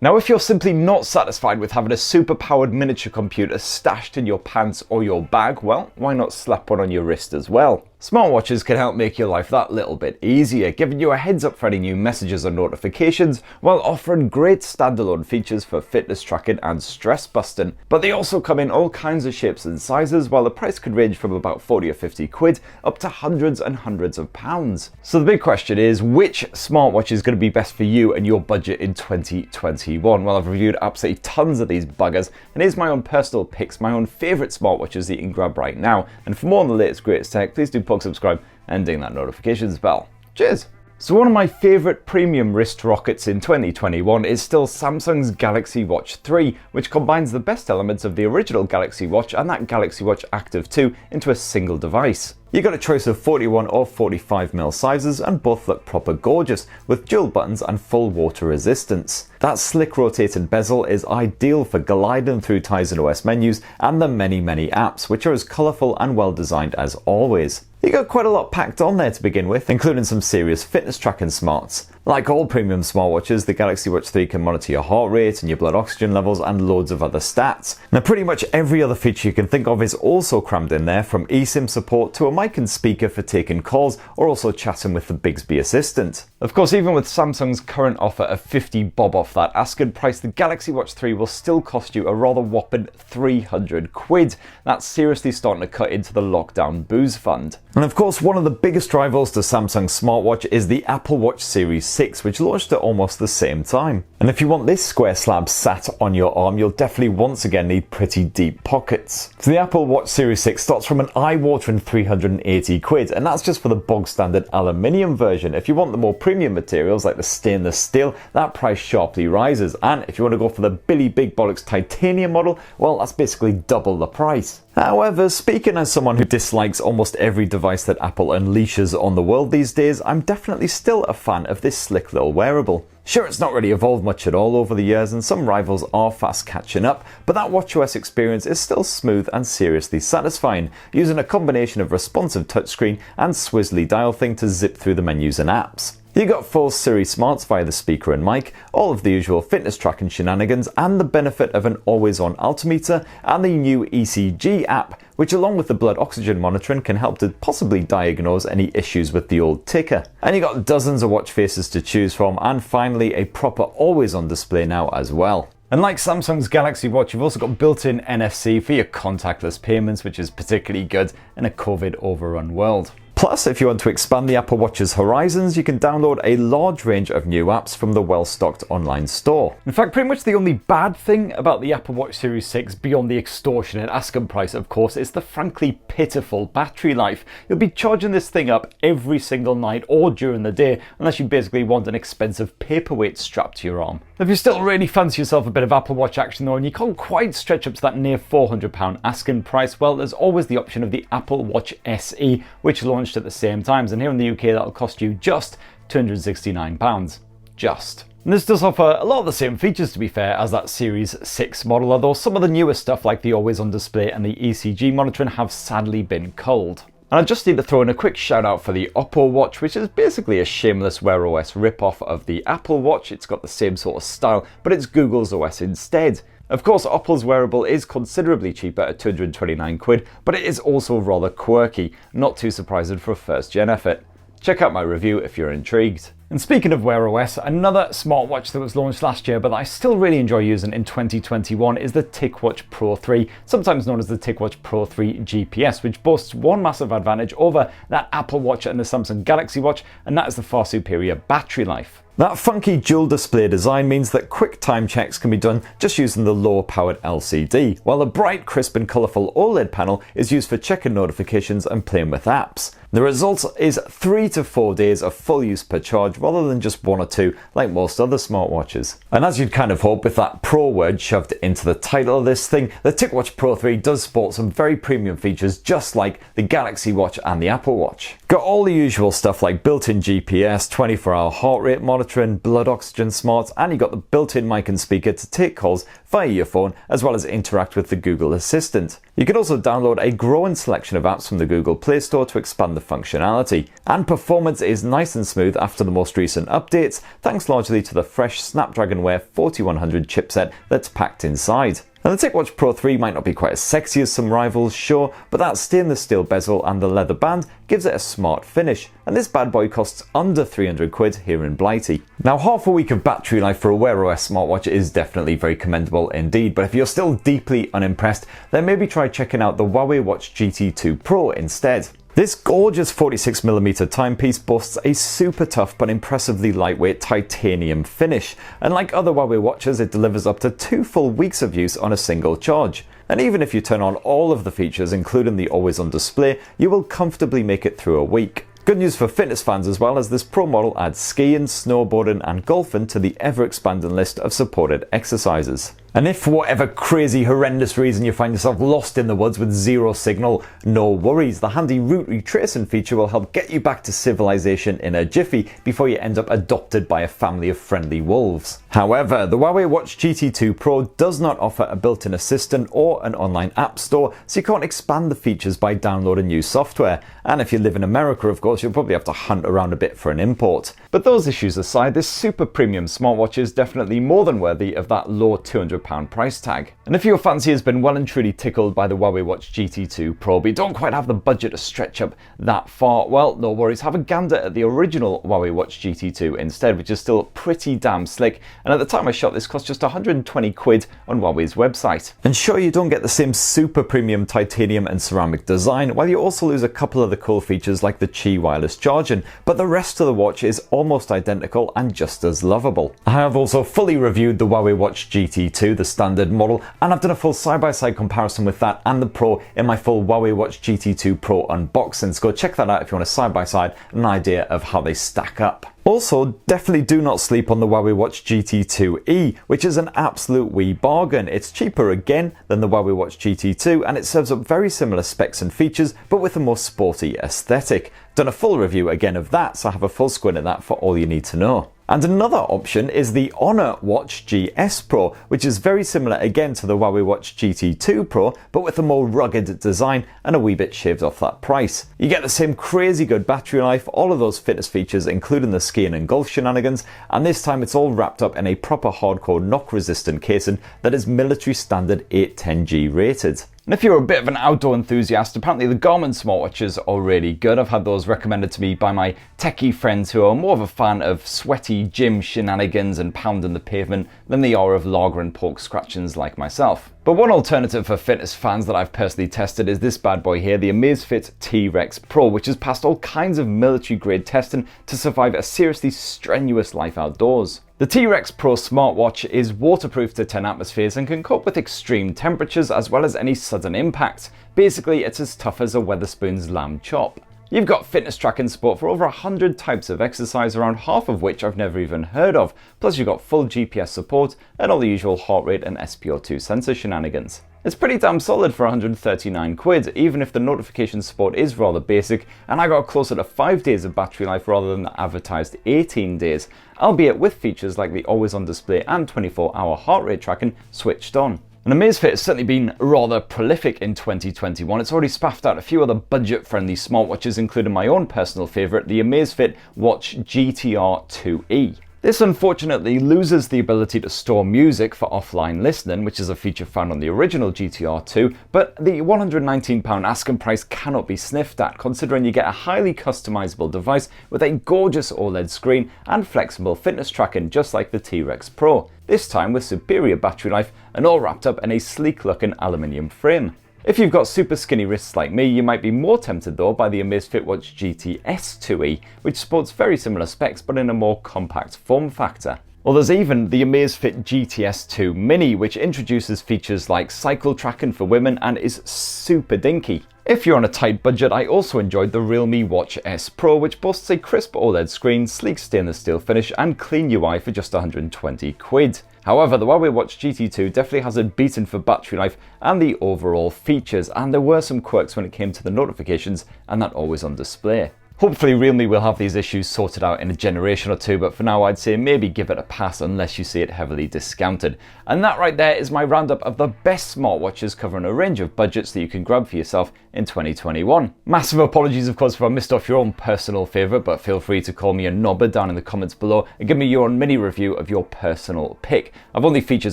Now, if you're simply not satisfied with having a super-powered miniature computer stashed in your pants or your bag, well, why not slap one on your wrist as well? Smartwatches can help make your life that little bit easier, giving you a heads up for any new messages or notifications, while offering great standalone features for fitness tracking and stress busting. But they also come in all kinds of shapes and sizes, while the price could range from about 40 or 50 quid up to hundreds and hundreds of pounds. So the big question is, which smartwatch is going to be best for you and your budget in 2021? Well, I've reviewed absolutely tons of these buggers, and here's my own personal picks, my own favourite smartwatches that you can grab right now. And for more on the latest greatest tech, please do subscribe and ding that notifications bell. Cheers! So one of my favourite premium wrist rockets in 2021 is still Samsung's Galaxy Watch 3, which combines the best elements of the original Galaxy Watch and that Galaxy Watch Active 2 into a single device. You got a choice of 41 or 45mm sizes, and both look proper gorgeous, with dual buttons and full water resistance. That slick rotating bezel is ideal for gliding through Tizen OS menus and the many apps, which are as colourful and well designed as always. You got quite a lot packed on there to begin with, including some serious fitness tracking smarts. Like all premium smartwatches, the Galaxy Watch 3 can monitor your heart rate and your blood oxygen levels and loads of other stats. Now, pretty much every other feature you can think of is also crammed in there, from eSIM support to a mic and speaker for taking calls or also chatting with the Bixby assistant. Of course, even with Samsung's current offer of 50 bob off that asking price, the Galaxy Watch 3 will still cost you a rather whopping 300 quid. That's seriously starting to cut into the lockdown booze fund. And of course, one of the biggest rivals to Samsung's smartwatch is the Apple Watch Series 6, which launched at almost the same time. And if you want this square slab sat on your arm, you'll definitely once again need pretty deep pockets. So the Apple Watch Series 6 starts from an eye-watering 380 quid, and that's just for the bog standard aluminium version. If you want the more premium materials like the stainless steel, that price sharply rises. And if you want to go for the Billy Big Bollocks titanium model, well, that's basically double the price. However, speaking as someone who dislikes almost every device that Apple unleashes on the world these days, I'm definitely still a fan of this slick little wearable. Sure, it's not really evolved much at all over the years, and some rivals are fast catching up, but that watchOS experience is still smooth and seriously satisfying, using a combination of responsive touchscreen and swizzly dial thing to zip through the menus and apps. You got full Siri smarts via the speaker and mic, all of the usual fitness tracking shenanigans, and the benefit of an always-on altimeter and the new ECG app, which along with the blood oxygen monitoring can help to possibly diagnose any issues with the old ticker. And you got dozens of watch faces to choose from, and finally a proper always-on display now as well. And like Samsung's Galaxy Watch, you've also got built-in NFC for your contactless payments, which is particularly good in a COVID overrun world. Plus, if you want to expand the Apple Watch's horizons, you can download a large range of new apps from the well-stocked online store. In fact, pretty much the only bad thing about the Apple Watch Series 6, beyond the extortionate asking price of course, is the frankly pitiful battery life. You'll be charging this thing up every single night or during the day, unless you basically want an expensive paperweight strapped to your arm. If you still really fancy yourself a bit of Apple Watch action though, and you can't quite stretch up to that near £400 asking price, well, there's always the option of the Apple Watch SE, which launched at the same times, and here in the UK that'll cost you just £269. Just. And this does offer a lot of the same features, to be fair, as that Series 6 model, although some of the newer stuff like the always-on display and the ECG monitoring have sadly been culled. And I just need to throw in a quick shout out for the Oppo Watch, which is basically a shameless Wear OS rip-off of the Apple Watch. It's got the same sort of style, but it's Google's OS instead. Of course, Oppo's wearable is considerably cheaper at 229 quid, but it is also rather quirky, not too surprising for a first-gen effort. Check out my review if you're intrigued. And speaking of Wear OS, another smartwatch that was launched last year but that I still really enjoy using in 2021 is the TicWatch Pro 3, sometimes known as the TicWatch Pro 3 GPS, which boasts one massive advantage over that Apple Watch and the Samsung Galaxy Watch, and that is the far superior battery life. That funky dual display design means that quick time checks can be done just using the lower powered LCD, while the bright, crisp and colourful OLED panel is used for checking notifications and playing with apps. The result is 3 to 4 days of full use per charge rather than just 1 or 2 like most other smartwatches. And as you'd kind of hope with that Pro word shoved into the title of this thing, the TicWatch Pro 3 does sport some very premium features just like the Galaxy Watch and the Apple Watch. Got all the usual stuff like built-in GPS, 24-hour heart rate monitoring, temperature and blood oxygen smart, and you got the built-in mic and speaker to take calls via your phone as well as interact with the Google Assistant. You can also download a growing selection of apps from the Google Play Store to expand the functionality. And performance is nice and smooth after the most recent updates, thanks largely to the fresh Snapdragon Wear 4100 chipset that's packed inside. Now the TicWatch Pro 3 might not be quite as sexy as some rivals, sure, but that stainless steel bezel and the leather band gives it a smart finish, and this bad boy costs under 300 quid here in Blighty. Now half a week of battery life for a Wear OS smartwatch is definitely very commendable indeed, but if you're still deeply unimpressed, then maybe try checking out the Huawei Watch GT2 Pro instead. This gorgeous 46mm timepiece boasts a super tough but impressively lightweight titanium finish, and like other Huawei watches it delivers up to 2 full weeks of use on a single charge. And even if you turn on all of the features including the always on display, you will comfortably make it through a week. Good news for fitness fans as well, as this Pro model adds skiing, snowboarding and golfing to the ever-expanding list of supported exercises. And if for whatever crazy horrendous reason you find yourself lost in the woods with zero signal, no worries, the handy route retracing feature will help get you back to civilization in a jiffy before you end up adopted by a family of friendly wolves. However, the Huawei Watch GT2 Pro does not offer a built-in assistant or an online app store, so you can't expand the features by downloading new software. And if you live in America, of course, you'll probably have to hunt around a bit for an import. But those issues aside, this super premium smartwatch is definitely more than worthy of that low £200 price tag. And if your fancy has been well and truly tickled by the Huawei Watch GT2 Pro, but you don't quite have the budget to stretch up that far, well, no worries, have a gander at the original Huawei Watch GT2 instead, which is still pretty damn slick, and at the time I shot this cost just 120 quid on Huawei's website. And sure, you don't get the same super premium titanium and ceramic design, while you also lose a couple of the cool features like the Qi wireless charging, but the rest of the watch is almost identical and just as lovable. I have also fully reviewed the Huawei Watch GT2, the standard model, and I've done a full side-by-side comparison with that and the Pro in my full Huawei Watch GT2 Pro unboxing, so go check that out if you want a side-by-side and an idea of how they stack up. Also, definitely do not sleep on the Huawei Watch GT2e, which is an absolute wee bargain. It's cheaper again than the Huawei Watch GT2, and it serves up very similar specs and features, but with a more sporty aesthetic. Done a full review again of that, so have a full squint at that for all you need to know. And another option is the Honor Watch GS Pro, which is very similar again to the Huawei Watch GT2 Pro, but with a more rugged design and a wee bit shaved off that price. You get the same crazy good battery life, all of those fitness features including the skiing and golf shenanigans, and this time it's all wrapped up in a proper hardcore knock resistant casing that is military standard 810G rated. And if you're a bit of an outdoor enthusiast, apparently the Garmin smartwatches are really good. I've had those recommended to me by my techie friends who are more of a fan of sweaty gym shenanigans and pounding the pavement than they are of lager and pork scratchings like myself. But one alternative for fitness fans that I've personally tested is this bad boy here, the Amazfit T-Rex Pro, which has passed all kinds of military grade testing to survive a seriously strenuous life outdoors. The T-Rex Pro smartwatch is waterproof to 10 atmospheres and can cope with extreme temperatures as well as any sudden impact. Basically, it's as tough as a Wetherspoon's lamb chop. You've got fitness tracking support for over 100 types of exercise, around half of which I've never even heard of. Plus you've got full GPS support and all the usual heart rate and SpO2 sensor shenanigans. It's pretty damn solid for 139 quid, even if the notification support is rather basic, and I got closer to 5 days of battery life rather than the advertised 18 days, albeit with features like the always on display and 24-hour heart rate tracking switched on. And Amazfit has certainly been rather prolific in 2021. It's already spaffed out a few other budget-friendly smartwatches, including my own personal favourite, the Amazfit Watch GTR 2E. This unfortunately loses the ability to store music for offline listening, which is a feature found on the original GTR 2, but the £119 asking price cannot be sniffed at, considering you get a highly customizable device with a gorgeous OLED screen and flexible fitness tracking just like the T-Rex Pro, this time with superior battery life and all wrapped up in a sleek looking aluminium frame. If you've got super skinny wrists like me, you might be more tempted though by the Amazfit Watch GTS 2E, which sports very similar specs but in a more compact form factor. Or there's even the Amazfit GTS 2 Mini, which introduces features like cycle tracking for women and is super dinky. If you're on a tight budget, I also enjoyed the Realme Watch S Pro, which boasts a crisp OLED screen, sleek stainless steel finish and clean UI for just 120 quid. However, the Huawei Watch GT2 definitely has it beaten for battery life and the overall features, and there were some quirks when it came to the notifications and that always on display. Hopefully Realme will have these issues sorted out in a generation or two, but for now I'd say maybe give it a pass unless you see it heavily discounted. And that right there is my roundup of the best smartwatches covering a range of budgets that you can grab for yourself in 2021. Massive apologies of course if I missed off your own personal favourite, but feel free to call me a knobber down in the comments below and give me your own mini review of your personal pick. I've only featured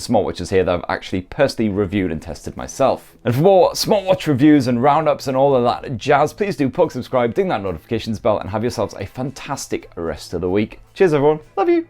smartwatches here that I've actually personally reviewed and tested myself. And for more smartwatch reviews and roundups and all of that jazz, please do poke subscribe, ding that notifications bell, and have yourselves a fantastic rest of the week. Cheers everyone, love you.